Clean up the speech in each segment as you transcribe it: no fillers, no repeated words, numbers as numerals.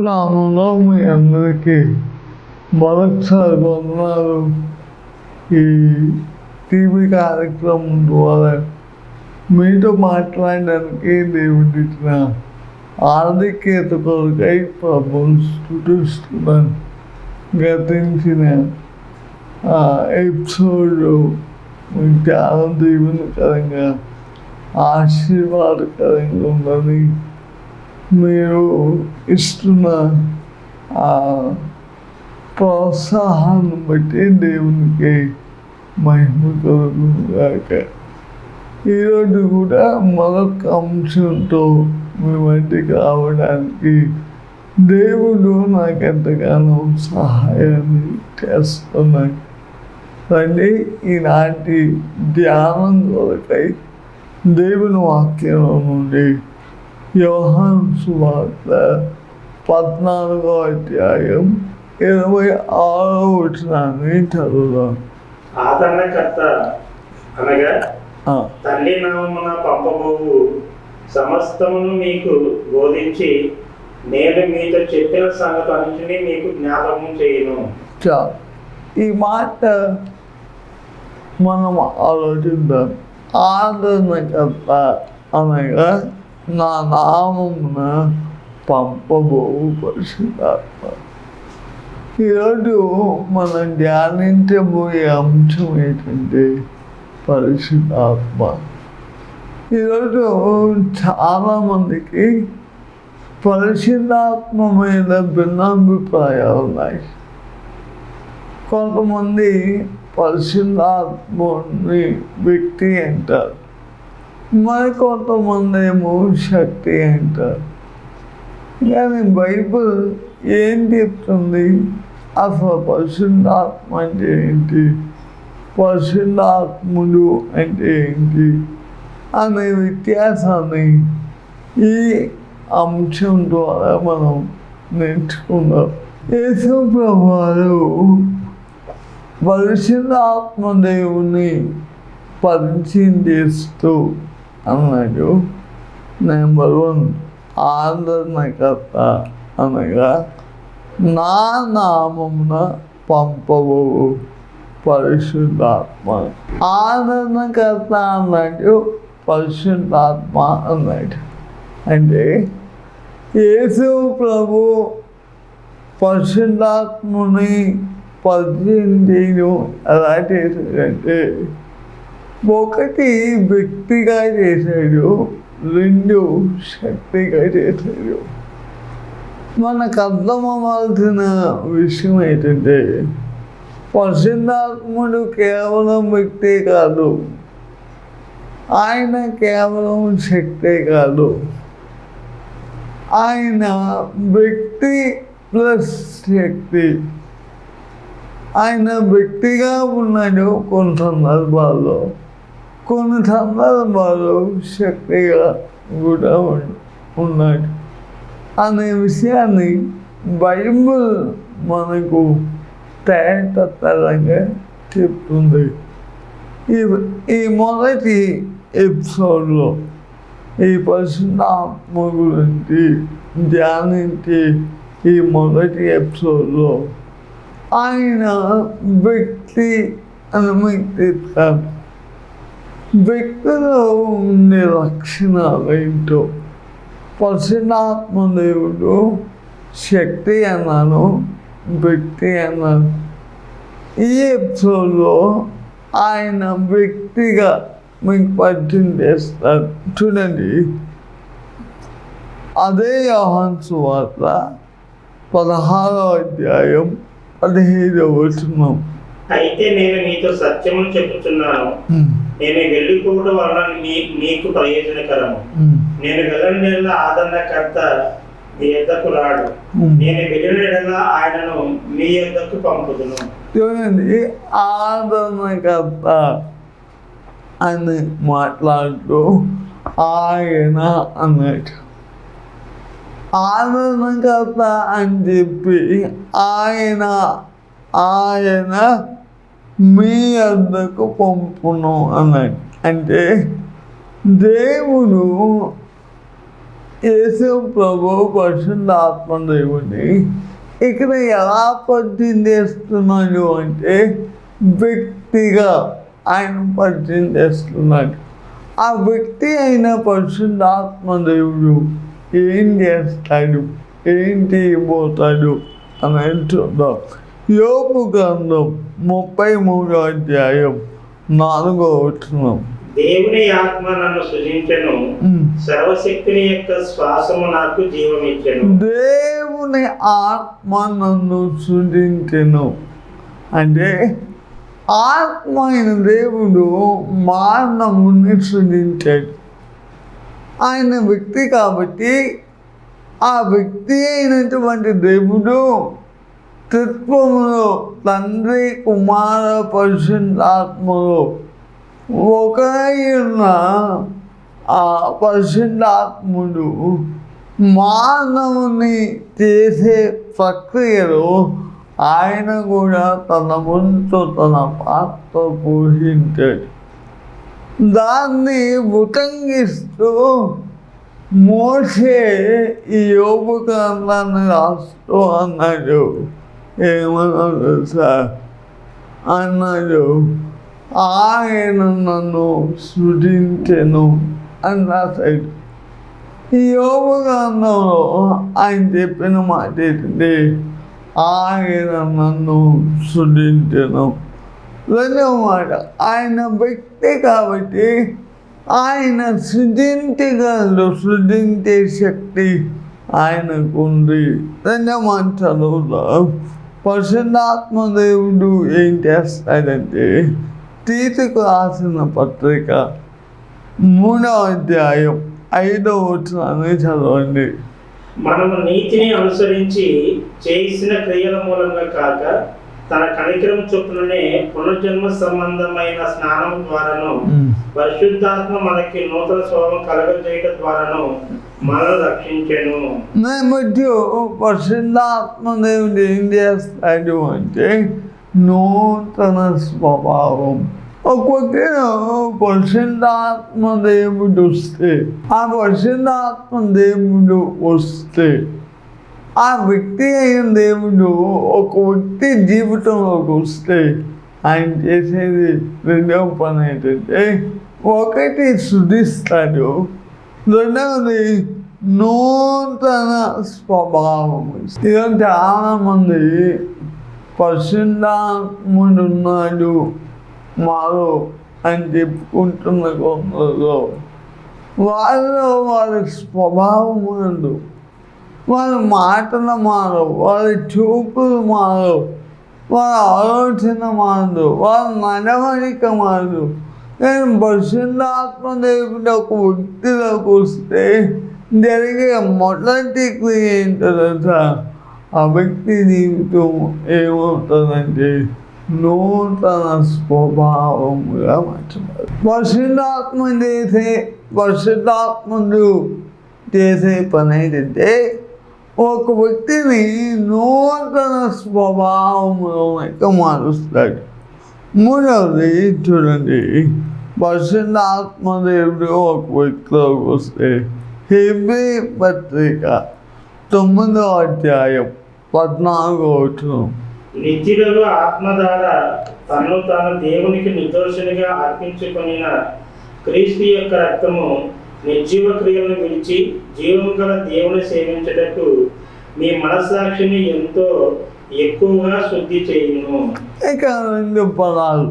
నామంలో మీ అందరికీ మరొకసారి వందనాలు. ఈ టీవీ కార్యక్రమం ద్వారా మీతో మాట్లాడడానికి దేవుడు ఇచ్చిన ఆధిక్యత కొరకై ప్రభువును స్తుతిస్తున్నాను. గతించిన ఎపిసోడ్ చాలా దీవెనకరంగా ఆశీర్వాదకరంగా ఉన్నది. మీరు ఇస్తున్న ప్రోత్సాహాన్ని బట్టి దేవునికి మహిమ కలుగుగాక. ఈరోజు కూడా మరొక అంశంతో మీ మధ్యకి రావడానికి దేవుడు నాకు ఎంతగానో సహాయాన్ని చేస్తున్నాడు. రండి, ఈనాటి ధ్యానం కొరకై దేవుని వాక్యం నుండి యోహాను సువార్త 14వ అధ్యాయం 26వ వచనాన్ని చదువుదాం. ఆదరణకర్త అనగా తండ్రి నామమున పంపబోవు సమస్తమును మీకు బోధించి నేను మీతో చెప్పిన సంగతులన్నిటినీ మీకు జ్ఞాపకం చేయను. ఈ మాట మనం ఆలోచిద్దాం. ఆదరణకర్త అనగా నా నామమున పంపబోవు పరిశుద్ధాత్మ. ఈరోజు మనం ధ్యానించబోయే అంశం ఏంటంటే పరిశుద్ధాత్మ. ఈరోజు చాలామందికి పరిశుద్ధాత్మ మీద భిన్నాభిప్రాయాలు ఉన్నాయి. కొంతమంది పరిశుద్ధాత్మని వ్యక్తి అంటారు, మరికొంతమంది ఏమో శక్తి అంటారు. కానీ బైబిల్ ఏం చెప్తుంది? అసలు పరిశుద్ధాత్మ అంటే ఏంటి, పరిశుద్ధాత్ముడు అంటే ఏంటి అనే వ్యత్యాసాన్ని ఈ అంశం ద్వారా మనం నేర్చుకుందాం. యేసు ప్రభువారు పరిశుద్ధాత్మ దేవుని పరిచయం చేస్తూ అన్నాడు. నెంబర్ 1, ఆదరణకర్త అనగా నా నామమున పంపబోవు పరిశుద్ధాత్మ. ఆదరణకర్త అన్నాడు, పరిశుద్ధాత్మ అన్నాడు. అంటే యేసు ప్రభు పరిశుద్ధాత్మని పరిచయం చేయడం ఎలా చేశాడంటే, ఒకటి వ్యక్తిగా చేశాడు, 2 శక్తిగా చేశాడు. మనకు అర్థమవలసిన విషయం ఏంటంటే పరిశుద్ధాత్ముడు కేవలం వ్యక్తే కాదు, ఆయన కేవలం శక్తే కాదు, ఆయన వ్యక్తి ప్లస్ శక్తి. ఆయన వ్యక్తిగా ఉన్నాడు కొన్ని సందర్భాల్లో, కొన్ని సందర్భాల్లో శక్తిగా కూడా ఉన్నాడు అనే విషయాన్ని బైబిల్ మనకు తేటతెల్లంగా చెప్తుంది. ఈ మొదటి ఎపిసోడ్లో ఈ పరిశుద్ధాత్మ గురించి ధ్యానించే ఈ మొదటి ఎపిసోడ్లో ఆయన వ్యక్తి అని మీకు చెప్తాను. వ్యక్తిలో ఉండే లక్షణాలు ఏంటో, పరిశుద్ధాత్మ దేవుడు శక్తి అన్నాను, వ్యక్తి అన్నాను. ఈ ఎపిసోడ్లో ఆయన వ్యక్తిగా మీకు పరిచయం చేస్తారు. చూడండి, అదే యోహాను సువార్త 16వ అధ్యాయం 15వ వచనం. అయితే నేను మీతో సత్యమును చెప్పుచున్నాను, నేను వెళ్ళిపోవడం వలన మీకు ప్రయోజనకరము. నేను వెళ్ళిన ఆదరణకర్త మీ యొద్దకు రాడు, నేను వెళ్ళిన ఆయనను మీ యొద్దకు పంపుదును. చూడండి, ఆదరణకర్త అని మాట్లాడుతూ ఆయన అన్నట్టు. ఆదరణకర్త అని చెప్పి ఆయన మీ వద్దకు పంపును అన్నాడు. అంటే దేవుడు యేసు ప్రభు పరిశుద్ధాత్మ దేవుని ఇక్కడ ఎలా పరిచయం చేస్తున్నాడు అంటే వ్యక్తిగా ఆయన పరిచయం చేస్తున్నాడు. ఆ వ్యక్తి అయిన పరిశుద్ధాత్మ దేవుడు ఏం చేస్తాడు, ఏంటి పోతాడు అనేది చూద్దాం. యోబు గ్రంథం 33వ అధ్యాయం 4వ వచనం. దేవుని ఆత్మ నన్ను సృజించెను, సర్వశక్తిని యొక్క శ్వాసము నాకు జీవమిచ్చెను. దేవుని ఆత్మ నన్ను సృజించెను అంటే ఆత్మ అయిన దేవుడు మానవుని సృజించాడు. ఆయన వ్యక్తి కాబట్టి ఆ వ్యక్తి అయినటువంటి దేవుడు తత్వములో తండ్రి కుమార పరిశుద్ధాత్మలో ఒకరై ఉన్న ఆ పరిశుద్ధాత్ముడు మానవుని చేసే ప్రక్రియలో ఆయన కూడా తన వంతు తన పాత్ర పోషించాడు. దాన్ని ఉటంకిస్తూ మోషే ఈ యోబు గ్రంథాన్ని రాస్తూ అన్నాడు, ఏమన్నాడు సార్ అన్నాడు, ఆయన నన్ను సృజించెను అని రాశాడు. ఈ యోబు గ్రంథంలో ఆయన చెప్పిన మాట ఏంటంటే ఆయన నన్ను సృజించెను. రెండవ మాట, ఆయన వ్యక్తి కాబట్టి ఆయన సృజించగలడు, సృజించే శక్తి ఆయనకు ఉంది. రెండవ మాట చదువుతాం. పరిశుద్ధాత్మ దేవుడు ఏం చేస్తాడంటే తీతుకు రాసిన పత్రిక 3వ అధ్యాయం 5వ వచనాన్ని చదవండి. మనము నీతిని అనుసరించి చేసిన క్రియల మూలంగా కాక తన కనికరం చొప్పుననే పునర్జన్మ సంబంధమైన స్నానం ద్వారాను పరిశుద్ధాత్మ మనకి నూతన స్వభావం కలగజేయడం ద్వారాను మనల్ని రక్షించెను. మధ్య పరిశుద్ధాత్మ దేవుడు ఏం చేస్తాడు అంటే నూతన స్వభావం. ఒక్కొక్క పరిశుద్ధాత్మ దేవుడు వస్తే ఆ పరిశుద్ధాత్మ దేవుడు వస్తే ఆ వ్యక్తి అయిన దేవుడు ఒక వ్యక్తి జీవితంలోకి వస్తే ఆయన చేసేది రెండవ పని ఏంటంటే ఒకటి శుద్ధిస్తాడు, రెండవది నూతన స్వభావం. ఇలా చాలామంది పరిశుద్ధాత్ముడు ఉన్నాడు మాలో అని చెప్పుకుంటున్న కొందరు వాళ్ళలో వారి స్వభావం ఉండదు, వాళ్ళ మాటలు మారవు, వాళ్ళ చూపులు మారవు, వాళ్ళ ఆలోచన మారదు, వాళ్ళ నడవడిక మారదు. నేను పరిశుద్ధాత్మ దేవుడు ఒక వ్యక్తిలోకి వస్తే జరిగే మొదటి క్రియ ఏంటో తెలుసా? ఆ వ్యక్తి జీవితం ఏమవుతుందంటే నూతన స్వభావముగా మార్చబడు. పరిశుద్ధాత్ముడు చేసే పని ఏంటంటే ఒక వ్యక్తిని నూతన స్వభావంలోకి మారుస్తాడు. మూడవది చూడండి, పరిశుద్ధాత్మ దేవుడు ఒక వ్యక్తిలోకి వస్తే హెబ్రీ పత్రిక 9వ అధ్యాయం 14వ వచనం. నిత్యుడు ఆత్మ ద్వారా తనను తాను దేవునికి నిర్దోషునిగా అర్పించుకొనిన క్రీస్తు యొక్క రక్తము నిర్జీవ క్రియలను విడిచి జీవం గల దేవుని సేవించుటకు మీ మనస్సాక్షిని ఎంతో ఎక్కువగా శుద్ధి చేయును. ఇక రెండు పదాలు.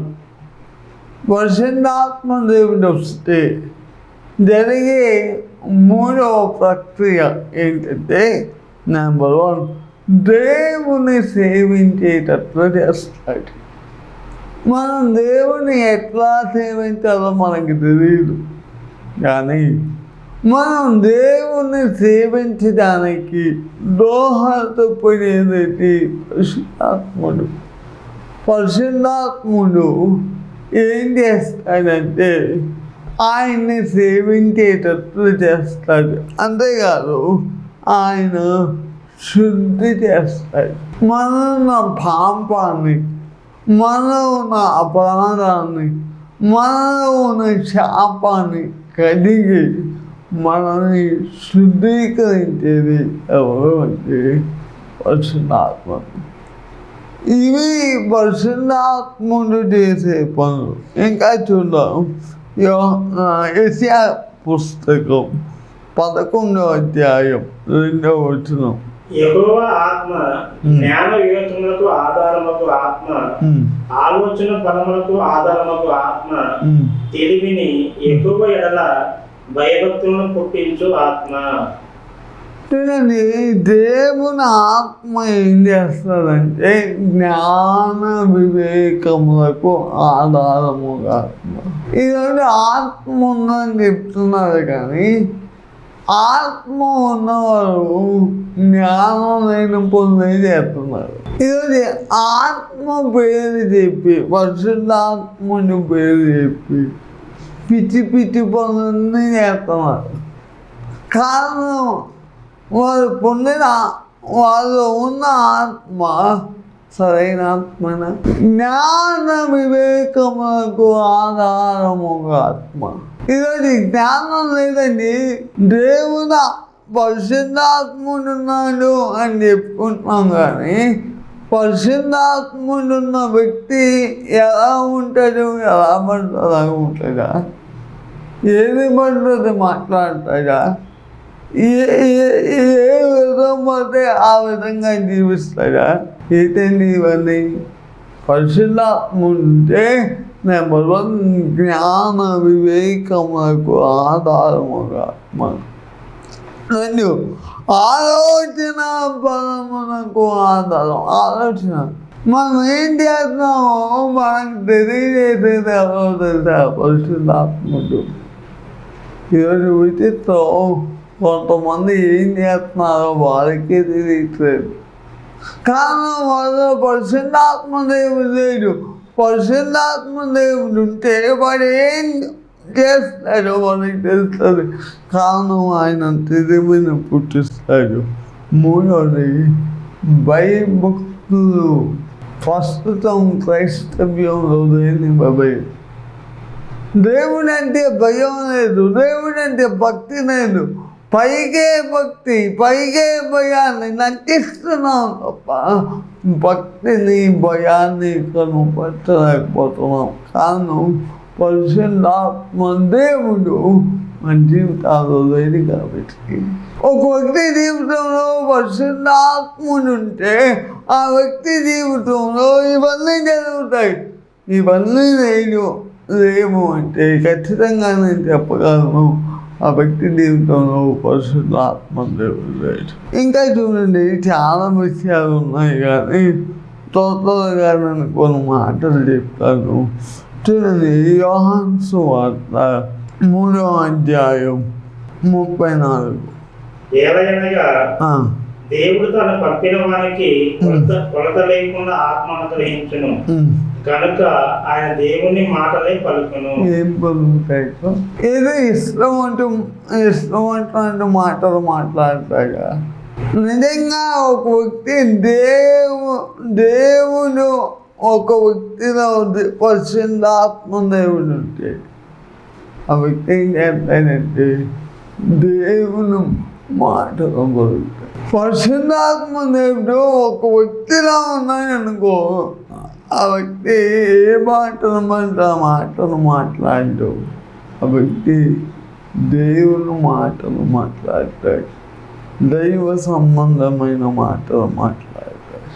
పరిశుద్ధాత్మ దేవుడు వస్తే జరిగే మూడవ ప్రక్రియ ఏంటంటే నెంబర్ 1 దేవుని సేవించేటట్లు చేస్తాడు. మనం దేవుని ఎట్లా సేవించాలో మనకి తెలియదు, కానీ మనం దేవుని సేవించడానికి దోహదపడేది పరిశుద్ధాత్ముడు. పరిశుద్ధాత్ముడు ఏం చేస్తాడంటే ఆయన్ని సేవించేటట్లు చేస్తాడు. అంతేకాదు ఆయన శుద్ధి చేస్తాడు. మనలో ఉన్న పాపాన్ని, మనలో ఉన్న అపరాధాన్ని, మనలో ఉన్న శాపాన్ని కడిగి మనల్ని శుద్ధీకరించేది ఎవరు అంటే పరిశుద్ధాత్మ. ఇవి పరిశుద్ధాత్ముడు చేసే పనులు. ఇంకా చూద్దాం, యెషయా పుస్తకం 11వ అధ్యాయం 2వ వచనం. యెహోవా ఆత్మ జ్ఞాన వివేకములకు ఆధారములకు ఆత్మ, ఆలోచన బలములకు ఆధారములకు ఆత్మ, తెలివిని ఎక్కువ ఎడల భయభక్తులను పుట్టించు ఆత్మ. చూడండి, దేవుని ఆత్మ ఏం చేస్తాడంటే జ్ఞాన వివేకములకు ఆధారముగా ఆత్మ. ఈరోజు ఆత్మ ఉందని చెప్తున్నారు, కానీ ఆత్మ ఉన్నవారు జ్ఞానం లేని పనులే చేస్తున్నారు. ఈరోజు ఆత్మ పేరు చెప్పి, పరిశుద్ధాత్మని పేరు చెప్పి పిచ్చి పిచ్చి పనులన్నీ చేస్తున్నారు. కారణం, వాళ్ళు ఉన్న ఆత్మ సరైన ఆత్మన, జ్ఞాన వివేకములకు ఆధారముగా ఆత్మ. ఈరోజు జ్ఞానం లేదండి. దేవుడు పరిశుద్ధాత్ముడున్నాడు అని చెప్పుకుంటున్నాం, కానీ పరిశుద్ధాత్ముడున్న వ్యక్తి ఎలా ఉంటాడు? ఎలా పడితే అలా ఉంటాడా? ఏది పడుతుంది మాట్లాడతాడా? ఏ విధం పడితే ఆ విధంగా జీవిస్తాడా? ఏంటండి ఇవన్నీ? పరిశుద్ధాత్ముంటే నెంబర్ 1 జ్ఞాన వివేకములకు ఆధారముగా ఆత్మ. 2 ఆలోచన బలమునకు ఆధారం. ఆలోచన, మనం ఏం చేస్తున్నామో మనకు తెలియజేసేది ఎవరో తెలుసా? పరిశుద్ధాత్ముడు. ఈరోజు విచిత్రం, కొంతమంది ఏం చేస్తున్నారో వారికే తెలియట్లేదు. కారణం, వాళ్ళు పరిశుద్ధాత్మ దేవుడు లేడు. పరిశుద్ధాత్మ దేవుడు ఉంటే వాడు ఏం చేస్తాడో వాళ్ళకి తెలుస్తుంది. కారణం, ఆయన తెలివిని పుట్టిస్తాడు. 3వది భయభక్తులు. ప్రస్తుతం క్రైస్తవ్యంలో లేని భయం. దేవుడు అంటే భయం లేదు, దేవుడు అంటే భక్తి లేదు. పైకే భక్తి, పైకే భయాన్ని నటిస్తున్నాం తప్ప భక్తిని, భయాన్ని కనుపట్టలేకపోతున్నాం. కారణం, పరిశుద్ధాత్మ దేవుడు మన జీవితాల్లో లేదు కాబట్టి. ఒక వ్యక్తి జీవితంలో పరిశుద్ధాత్ముడు ఉంటే ఆ వ్యక్తి జీవితంలో ఇవన్నీ జరుగుతాయి. ఇవన్నీ లేవు అంటే ఖచ్చితంగా నేను చెప్పగలను, ఆ వ్యక్తి జీవితంలో పరిశుద్ధాత్మ దేవుడు లేడు. ఇంకా చూడండి, చాలా విషయాలు ఉన్నాయి, కానీ త్వరగా నేను కొన్ని మాటలు చెప్తాను. చూడండి, యోహాను సువార్త 3వ అధ్యాయం 34. ఏలయనగా దేవుడు తన పంపిన వారికి కొలత లేకుండా ఆత్మ అనుగ్రహించును, కనుక ఆయన దేవుని మాటలే పలుకును. ఏం పలుకుతాయి? ఏదో ఇష్టం అంటూ మాటలు మాట్లాడతాగా. నిజంగా ఒక వ్యక్తి దేవుడు ఒక వ్యక్తిలో పరిశుద్ధాత్మ దేవుడు ఉంటే ఆ వ్యక్తి ఏం చేస్తాడంటే దేవుని మాటలు పలుకుతాడు. పరిశుద్ధాత్మ దేవుడు ఒక వ్యక్తిలో ఉన్నాయనుకో, ఆ వ్యక్తి ఏ మాటలు పడితే ఆ మాటలు మాట్లాడు. ఆ వ్యక్తి దేవుని మాటలు మాట్లాడతాడు, దైవ సంబంధమైన మాటలు మాట్లాడతాడు.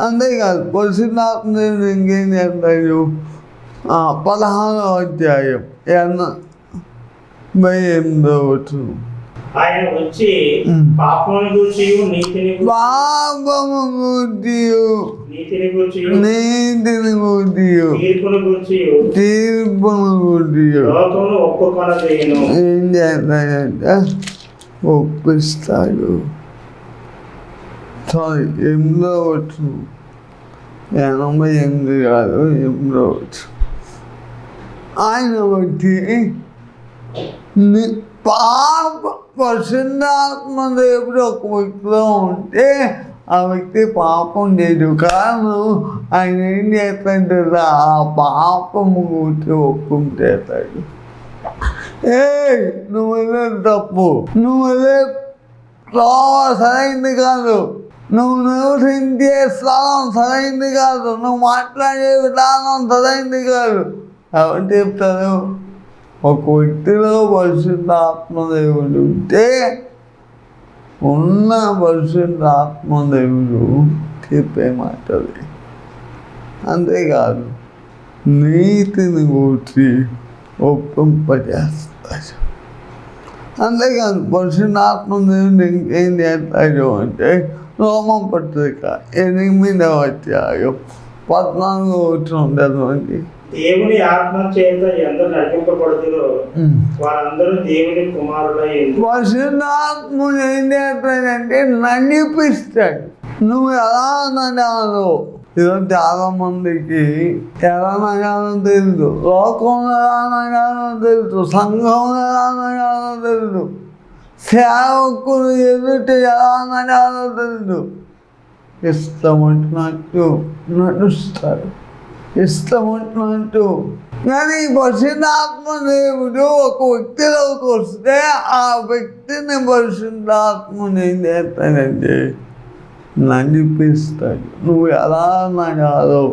అంతేకాదు, పరిశుద్ధాత్మ దేవుడు ఇంకేం చేస్తాడు? 16వ అధ్యాయం 88. ఆయన వచ్చి పాపమును గూర్చి నీతిని గూర్చి తీర్పును గూర్చి లోకమును ఒప్పుకొనజేయును. ఏం చేస్తాడంటే ఒప్పిస్తాడు. 88 కాదు, 8. ఆయన వచ్చి పరిశుద్ధాత్మ దేవుడు ఒక వ్యక్తిలో ఉంటే ఆ వ్యక్తి పాపం చేయడు. కారణం, ఆయన ఏం చేస్తాడంటే ఆ పాపము గురించి ఒప్పుకుంటాడు. నువ్వు వెళ్ళేది తప్పు, నువ్వు వెళ్ళే త్రోవ సరైంది కాదు, నువ్వు నివసించే స్థలం సరైంది కాదు, నువ్వు మాట్లాడే విధానం సరైంది కాదు. ఎవరు చెప్తారు? ఒక వ్యక్తిలో పరిశుద్ధ ఆత్మదేవుడు ఉంటే ఉన్న పరిశుద్ధ ఆత్మదేవుడు చెప్పే మాటలు. అంతేకాదు నీతిని కూర్చి ఒప్పింపజేస్తారు. అంతేకాదు పరిశుద్ధ ఆత్మదేవుడు ఇంకేం చేస్తాడు అంటే రోమపత్రిక 8వ అధ్యాయం 14వ వచనం చదవండి. దేవుని ఆత్మ చేత ఎందరు నడిపింపబడుతుందో వారందరూ దేవుని కుమారులై. పరిశుద్ధాత్ముడు ఏం చేస్తాడంటే నడిపిస్తాడు. నువ్వు ఎలా నడాలో ఈరోజు చాలా మందికి ఎలా నడాలో తెలుసు, లోకంలో ఎలా నడాలో తెలుసు, సంఘంలో ఎలా నడాలో తెలుసు, సేవకులు ఎదుట ఎలా నడాలో తెలుసు. ఇష్టమంటున్నట్టు నడుస్తారు, ఇష్టమంటున్నట్టు. కానీ పరిశుద్ధాత్మదేవుడు ఒక వ్యక్తిలోకి వస్తే ఆ వ్యక్తిని పరిశుద్ధాత్మను ఏం చేస్తాడంటే నడిపిస్తాడు. నువ్వు ఎలా నడాలో,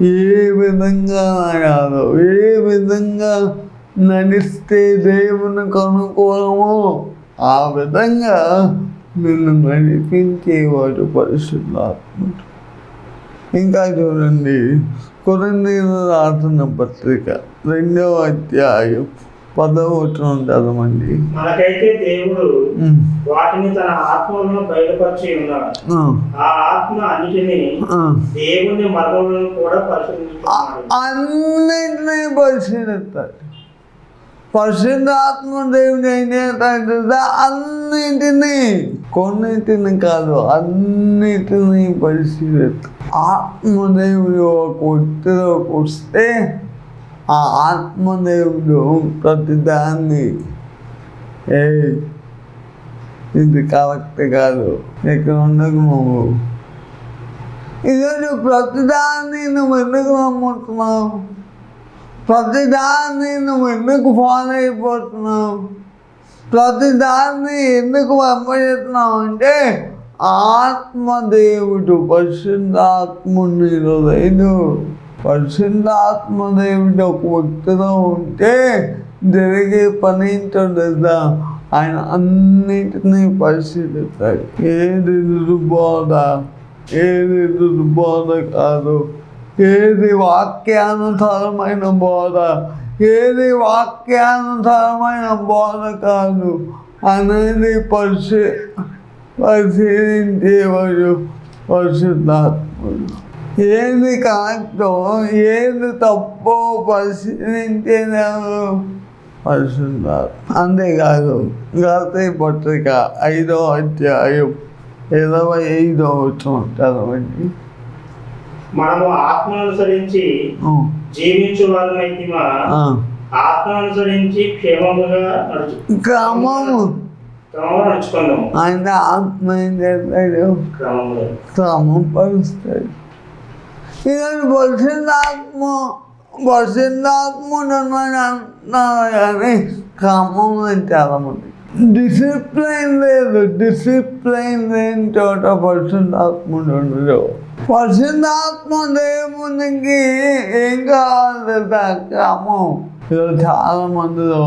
ఏ విధంగా నడాలో, ఏ విధంగా నడిస్తే దేవునికి అనుకూలమో ఆ విధంగా నిన్ను నడిపించేవాడు పరిశుద్ధాత్ముడు. ఇంకా చూడండి, కొరింథీయులకు రాసిన పత్రిక 2వ అధ్యాయం 10వ వచనం చదవండి. మనకైతే దేవుడు వాటిని తన ఆత్మలను బయలుపరిచి ఉన్నాడు. ఆ ఆత్మ అన్నిటినీ దేవుని మర్మములను కూడా పరిశీలిస్తున్నాడు. అన్నింటినీ పరిశీలిస్తాడు. పరిశుద్ధాత్మ దేవుడు ఏం చేస్తాడు? అన్నింటినీ, కొన్నింటిని కాదు, అన్నిటినీ పరిశీలిస్తాడు. ఆత్మదేవుడు ఒక వ్యక్తిలోకి వస్తే ఆ ఆత్మదేవుడు ప్రతిదాన్ని ఇది కరెక్ట్ కాదు, ఇక్కడ ఉండకు నువ్వు, ఈరోజు ప్రతిదాన్ని నువ్వు ఎందుకు నమ్ముతున్నావు, ప్రతిదాన్ని నువ్వు ఎందుకు ఫాలో అయిపోతున్నావు, ప్రతిదాన్ని ఎందుకు వెంబడిస్తున్నావు అంటే ఆత్మదేవుడు పరిశుద్ధాత్ముని లేదు. పరిశుద్ధాత్మదేవుడు ఒక వ్యక్తిలో ఉంటే జరిగే పని ఏంటో తెలుసా? ఆయన అన్నింటినీ పరిశీలిస్తాడు. ఏది దుర్బోధ, ఏది దుర్బోధ కాదు, ఏది వాక్యానుసారమైన బోధ, ఏది వాక్యానుసారమైన బోధ కాదు అనేది పరిశీలించేవాడు పరిశుద్ధాత్ముడు. ఏది కరెక్టో ఏది తప్పో పరిశీలించేవాడు పరిశుద్ధాత్మ. అంతేకాదు గలతీ పత్రిక 5వ అధ్యాయం 25వ వచనం చదవండి. మనము ఆత్మనుసరించి జీవించు వారమైతే ఆత్మనుసరించి క్షేమముగా నడుచుకుందాము. ఆయన ఆత్మ ఏం చేస్తాడు? క్రమం పరుస్తాడు. ఈరోజు పరిశుద్ధాత్ముడు అంటున్నారు కానీ క్రమం చాలా మంది డిసిప్లైన్ లేదు. డిసిప్లైన్ లేని చోట పరిశుద్ధాత్ముడు ఉండదు. పరిశుద్ధాత్మ దేవునికి ఏం కావాలి? క్రమం. ఈరోజు చాలా మందిలో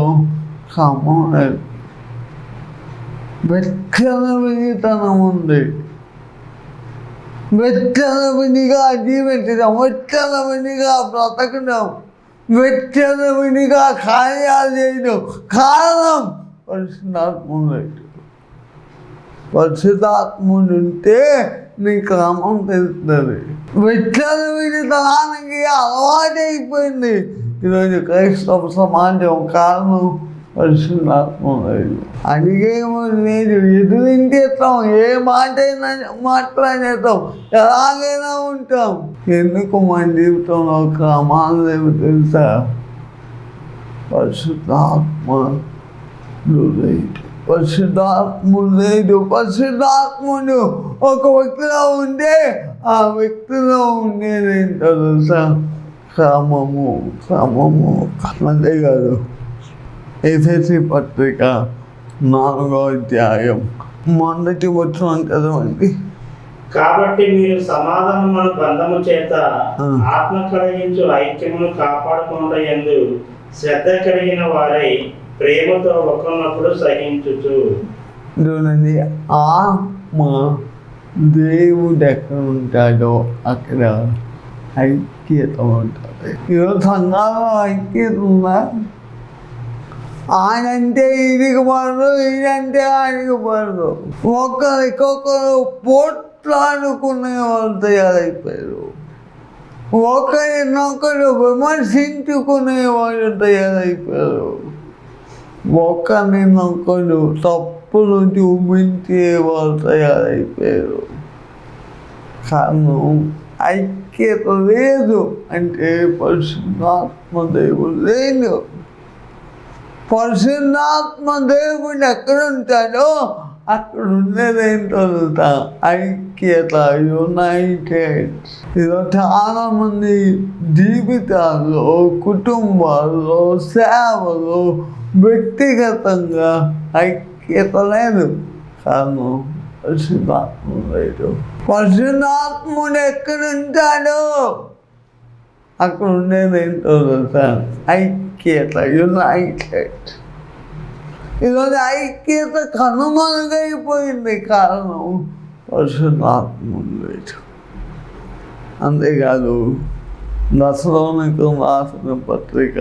క్రమం లేదు. వెచ్చన వినితనం ఉంది. వెచ్చన వినిగా జీవించడం, వెచ్చన వినిగా బ్రతకడం, వెచ్చన వినిగా కార్యాలు చేయడం కారణం పరిశుద్ధాత్ముడు. పరిశుద్ధాత్ముడు ఉంటే నీ క్రమం తెలుస్తుంది. వెచ్చన వినితనానికి అలవాటైపోయింది ఈరోజు క్రైస్తవ సమాజం. కారణం పరిశుద్ధాత్ముడు. అడిగేమో లేదు, ఎదురించేస్తాం, ఏ మాట అయినా మాట్లాడేస్తాం, ఎలాగైనా ఉంటాం. ఎందుకు మన జీవితంలో క్రమాలు లేవు తెలుసా? పరిశుద్ధాత్ముడు లేదు. పరిశుద్ధాత్ముడు ఒక వ్యక్తిలో ఉంటే ఆ వ్యక్తిలో ఉండేదేంటో తెలుసా? క్రమము. అంతేకాదు ఎఫెసీ పత్రిక 4వ అధ్యాయం మొదటి వచనం చదవండి. కాబట్టి మీరు సమాధానమును బంధము చేత ఆత్మ కలిగించు ఐక్యమును కాపాడుకున్న యందు శ్రద్ధ కలిగిన వారై ప్రేమతో ఒకరినొకడు సహించుచు. చూడండి, ఆత్మ దేవుడు ఎక్కడ ఉంటాడో అక్కడ ఐక్యత ఉంటుంది. ఈరోజు సంఘాల్లో ఐక్యత ఉందా? ఆయనంటే ఇదికి పడరు, ఇదంటే ఆయనకి పడరు. ఒకరికొకరు పోట్లాడుకునే వాళ్ళు తయారైపోయారు. ఒకరినొకరు విమర్శించుకునే వాళ్ళు తయారైపోయారు. ఒకరినొకరు తప్పులు చూపించే వాళ్ళు తయారైపోయారు. కారణం ఐక్యత లేదు. అంటే పరిశుద్ధాత్మ దేవుడు లేదు. పరిశుద్ధాత్మ దేవుడు ఎక్కడ ఉంటాడో అక్కడ ఉండేదేంటో ఐక్యత, యునైటెడ్. ఈరోజు చాలా మంది జీవితాల్లో, కుటుంబాల్లో, సేవలో వ్యక్తిగతంగా ఐక్యత లేదు. కారణం పరిశుద్ధాత్మ లేదు. పరిశుద్ధాత్ముడు ఎక్కడ ఉంటాడో అక్కడ ఉండేదేంటో ఐక్యత, యునైటెడ్. ఈరోజు ఐక్యత కనుమరుగైపోయింది. కారణం పరిశుద్ధాత్మ లేదు. అంతేకాదు, దశలోనికం రాసిన పత్రిక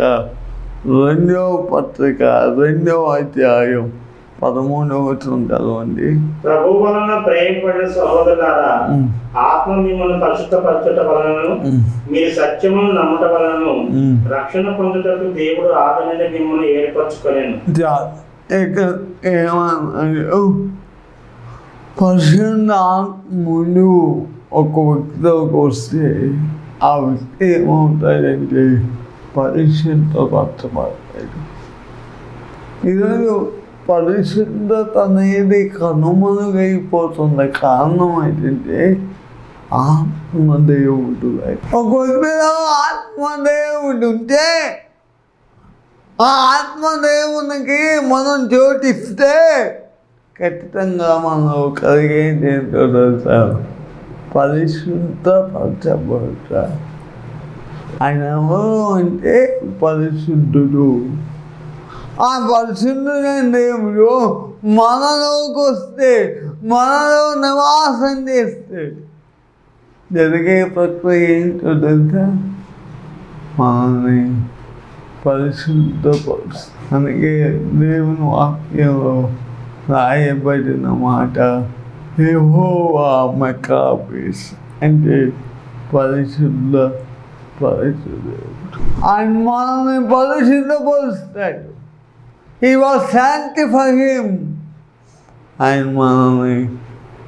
2వ అధ్యాయం 13వ వచనం చదవండి. ప్రభు వలన ప్రేమపడిన సహోదరులారా, ఆత్మ మిమ్మల్ని పరిశుద్ధపరచుట వలనను మీరు సత్యమును నమ్ముట వలనను రక్షణ పొందుటకు దేవుడు ఆదరణ మిమ్మల్ని ఏర్పరచుకొనెను. ఏమన్నాడు? పరిశుద్ధాత్ముడు ఒక వ్యక్తిలోకి వస్తే ఆ వ్యక్తి ఏమవుతాడంటే పరిశుద్ధపరచబడతాడు. ఈరోజు పరిశుద్ధత అనేది కనుమరుగైపోతుంది. కారణం ఏంటంటే ఆత్మదేవుడు. ఒక వ్యక్తిలో ఆత్మదేవుడు ఉంటే ఆ ఆత్మదేవునికి మనం చోటిస్తే ఖచ్చితంగా మనం కలిగేది ఏంటో తెలుసా? పరిశుద్ధపరచబడతారు. ఆయన ఎవరు అంటే పరిశుద్ధుడు. ఆ పరిశుద్ధుడైన దేవుడు మనలోకి వస్తే, మనలో నివాసం చేస్తే జరిగే ప్రక్రియ ఏంటో తెలుసా? మనల్ని పరిశుద్ధపరుస్తుంది. అందుకే దేవుని వాక్యంలో రాయబడిన మాట యెహోవా మకాబేస్ అంటే పరిశుద్ధ ఆయన మనల్ని పరిశుద్ధపరుస్తాడు. He was sanctify him. ఆయన మనల్ని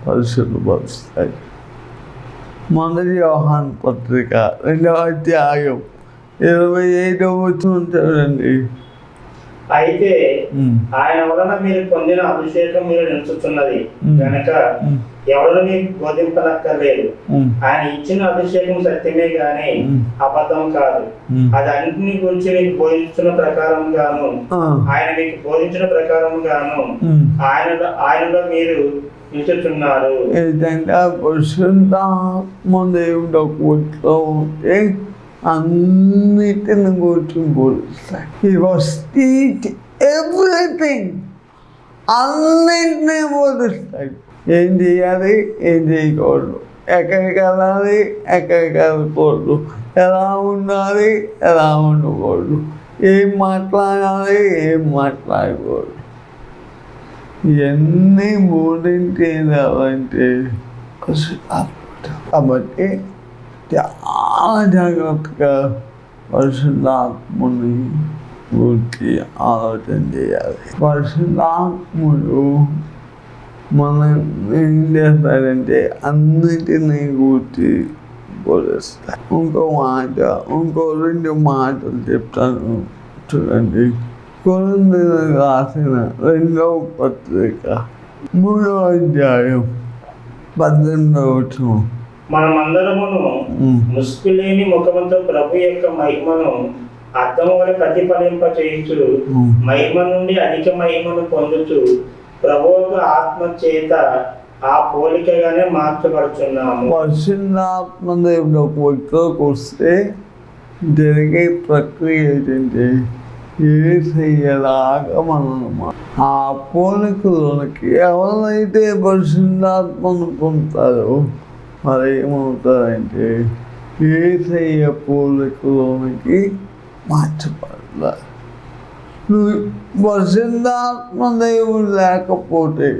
పరిశుద్ధపరుస్తాడు. మొదటి యోహాను పత్రిక 2వ అధ్యాయం 25వ వచనం చూడండి. అయితే ఆయన వలన మీరు పొందిన అభిషేకం మీరు నిలుచుతున్నది కనుక ఎవరు మీకు బోధింపనక్కర్లేదు. ఆయన ఇచ్చిన అభిషేకం సత్యమే గాని అబద్ధం కాదు. అది అన్నింటినీ గురించి మీకు బోధించిన ప్రకారం గాను ఆయన మీకు బోధించిన ప్రకారం గాను ఆయనలో మీరు నిలుచుతున్నారు. ఏదంటే పరిశుద్ధాత్మ దేవుడు ఒక్కట్లో ఉంటే అన్నిటిని గురించి బోధిస్తాడు. He was teach everything. అన్నింటినీ బోధిస్తాడు. ఏం చేయాలి, ఏం చేయకూడదు, ఎక్కడికి వెళ్ళాలి, ఎక్కడికి వెళ్ళకూడదు, ఎలా ఉండాలి, ఎలా ఉండకూడదు, ఏం మాట్లాడాలి, ఏం మాట్లాడకూడదు. ఇవన్నీ బోధించేది ఎవరంటే కాబట్టి చాలా జాగ్రత్తగా పరిశుద్ధాత్ముని గురించి ఆలోచన చేయాలి. పరిశుద్ధాత్ముడు మనం ఏం చేస్తాడంటే అన్నిటినీ గురించి బోధిస్తాడు. ఇంకో 2 మాటలు చెప్తాను చూడండి. కొరింథీయులకు రాసిన 2వ పత్రిక 3వ అధ్యాయం 18వ వచనం. మనమందరమును ముసుగులేని ముఖముతో ప్రభు యొక్క మహిమను అర్థం వల్ల ప్రతిఫలింప చేయించు మహిమ నుండి అధిక మహిమను పొందుచు ప్రభువుకు ఆత్మ చేత ఆ పోలికగానే మార్చబడుచున్నాము. పరిశుద్ధాత్మ దేవుడు ఇక్కడికి వస్తే జరిగే ప్రక్రియ ఏంటంటే ఏసయ్యలాగా మనం ఆ పోలికలోనికి ఎవరైతే పరిశుద్ధాత్మను పొందుతారో మరి ఏమవుతారంటే ఏసయ్య పోలికలోనికి మార్చబడతారు. నువ్వు పరిశుద్ధాత్మ దేవుడు లేకపోతే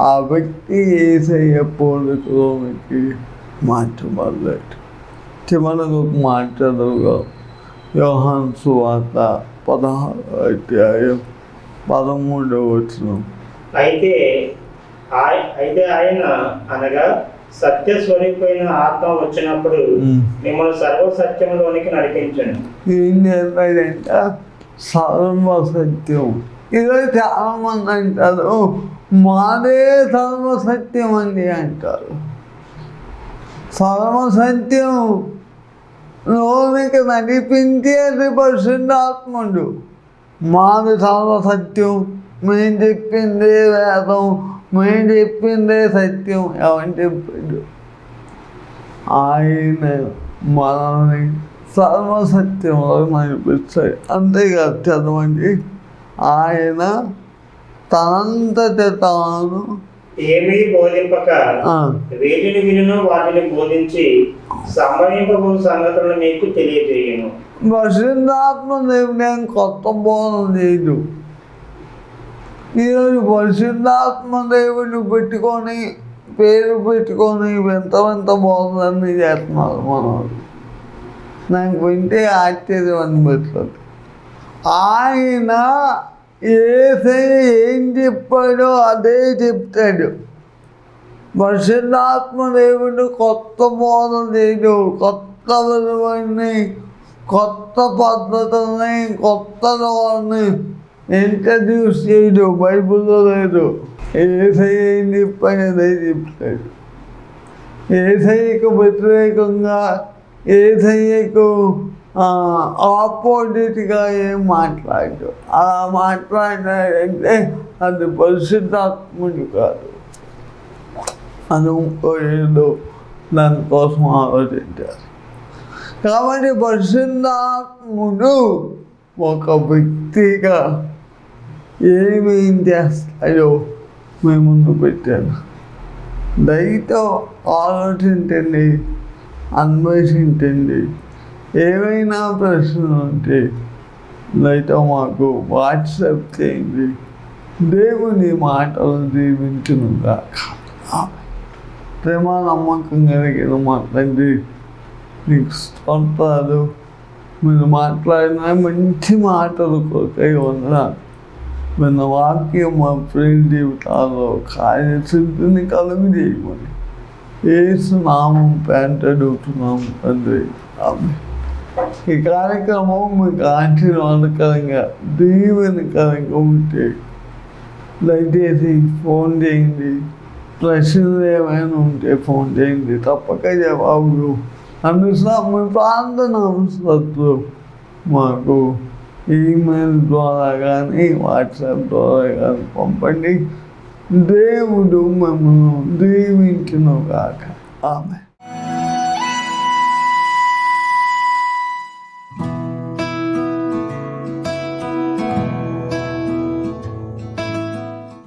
ఆ వ్యక్తి ఏసయ్య పోలికలోనికి మార్చబడలేడు. చివరకు ఒక మాట చదువుగా యోహాను సువార్త 16వ అధ్యాయం 13వ వచనం. అయితే ఆయన అనగా సత్య స్వరూపమైన ఆత్మ వచ్చినప్పుడు మిమ్మల్ని సర్వసత్యంలోనికి నడిపించండి. ఏం చేస్తాడంట? సర్వసత్యం. ఈరోజు చాలా మంది అంటారు మాదే సర్వసత్యం అండి అంటారు. సర్వసత్యం లోనికి నడిపించేది పరిశుద్ధాత్ముడు. మాది సర్వసత్యం, మేము చెప్పిందే వేదం, మేము చెప్పిందే సత్యం. ఎవరు చెప్పాడు? ఆయన మనల్ని సర్వసత్యంలో నడిపిస్తాడు. అంతేకాదు, చదవండి. ఆయన తనంతట తాను ఏమీ బోధింపక వేటిని వినును వాటిని బోధించి సంభవింపబో సంగతులను మీకు తెలియజేయను. పరిశుద్ధాత్మ దేవుడు కొత్త బోధన చేయదు. ఈరోజు పరిశుద్ధాత్మ దేవుడిని పెట్టుకొని పేరు పెట్టుకొని వింత వింత బోధనన్నీ చేస్తున్నారు మనవాళ్ళు. నాకు వింటే ఆశ్చర్యం అనిపిస్తుంది. ఆయన ఏం చెప్పాడో అదే చెప్తాడు. పరిశుద్ధాత్మ దేవుడు కొత్త బోధన చేయడు. కొత్త విలువని, కొత్త పద్ధతుల్ని, కొత్త ధోరణి ఇంట్రడ్యూస్ చేయడు. బైబిల్లో లేదు. ఏం చెప్పాడు అదే చెప్తాడు. ఏసయ్యకు వ్యతిరేకంగా, ఏసయ్యకు ఆపోజిట్గా ఏం మాట్లాడు. అలా మాట్లాడాడంటే అది పరిశుద్ధాత్ముడు కాదు. అది ఏదో దానికోసం ఆలోచించారు. కాబట్టి పరిశుద్ధాత్ముడు ఒక వ్యక్తిగా ఏమేం చేస్తాడో మేము ముందు పెట్టాను. దయతో ఆలోచించండి, అన్వేషించండి. ఏవైనా ప్రశ్నలు ఉంటే దయతో మాకు వాట్సాప్ చేయండి. దేవుని మాటలు దీవించునుగాక. ప్రేమ నమ్మకం కలిగిన మా తండ్రి, నీకు స్తోత్రాలు. మీరు మాట్లాడిన మంచి మాటలు కొరకై వందనాలు. మన వాక్యం మా ప్రేమ జీవితాల్లో కార్యసిద్ధిని కలుగజేయమని యేసు నామం పేరిట అడుగుతున్నాము తండ్రి. ఆమేన్. ఈ కార్యక్రమం మీకు ఆశీర్వాదకరంగా, దీవెనకరంగా ఉంటే దయచేసి ఫోన్ చేయండి. ప్రశ్నలు ఏమైనా ఉంటే ఫోన్ చేయండి. తప్పక జవాబులు మీ ప్రార్థన అవసరాలు మాకు ఈమెయిల్ ద్వారా కానీ వాట్సాప్ ద్వారా కానీ పంపండి. దేవుడు మమ్మల్ని దీవించును గాక. ఆమేన్.